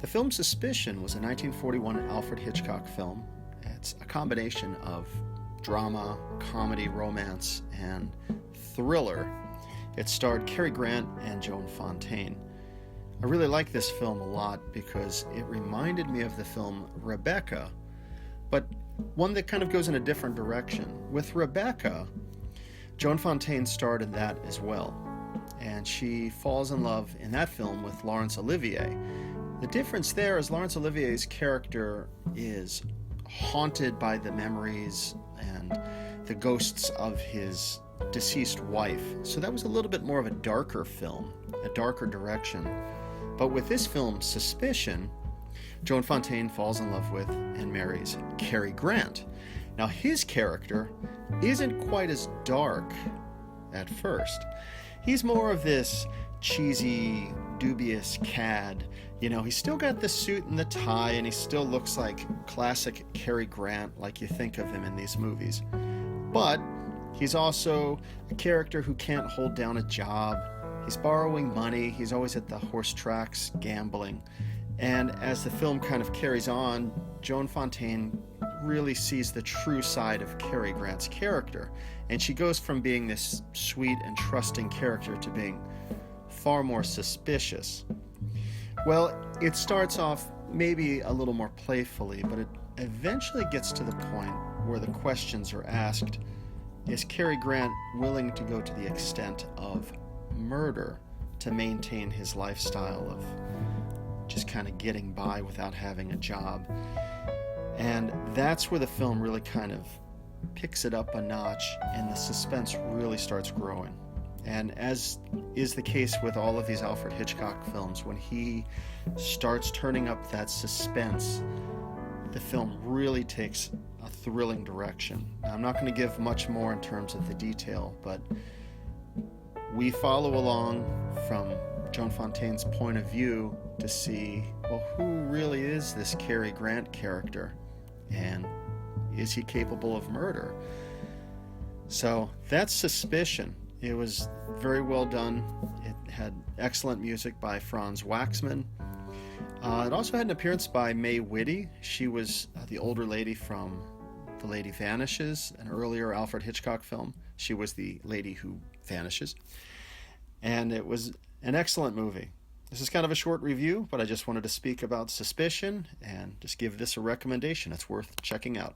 The film Suspicion was a 1941 Alfred Hitchcock film. It's a combination of drama, comedy, romance, and thriller. It starred Cary Grant and Joan Fontaine. I really like this film a lot because it reminded me of the film Rebecca, but one that kind of goes in a different direction. With Rebecca, Joan Fontaine starred in that as well, and she falls in love in that film with Laurence Olivier. The difference there is Laurence Olivier's character is haunted by the memories and the ghosts of his deceased wife. So that was a little bit more of a darker film, a darker direction. But with this film, Suspicion, Joan Fontaine falls in love with and marries Cary Grant. Now his character isn't quite as dark at first. He's more of this cheesy, dubious cad. You know, he's still got the suit and the tie, and he still looks like classic Cary Grant, like you think of him in these movies. But he's also a character who can't hold down a job. He's borrowing money. He's always at the horse tracks gambling. And as the film kind of carries on, Joan Fontaine really sees the true side of Cary Grant's character. And she goes from being this sweet and trusting character to being far more suspicious. Well, it starts off maybe a little more playfully, but it eventually gets to the point where the questions are asked, is Cary Grant willing to go to the extent of murder to maintain his lifestyle of just kind of getting by without having a job? And that's where the film really kind of picks it up a notch and the suspense really starts growing. And as is the case with all of these Alfred Hitchcock films, when he starts turning up that suspense, the film really takes a thrilling direction. Now, I'm not going to give much more in terms of the detail, but we follow along from Joan Fontaine's point of view to see, well, who really is this Cary Grant character? And is he capable of murder? So that's Suspicion. It was very well done. It had excellent music by Franz Waxman. It also had an appearance by Mae Whitty. She was the older lady from The Lady Vanishes, an earlier Alfred Hitchcock film. She was the lady who vanishes. And it was an excellent movie. This is kind of a short review, but I just wanted to speak about Suspicion and just give this a recommendation. It's worth checking out.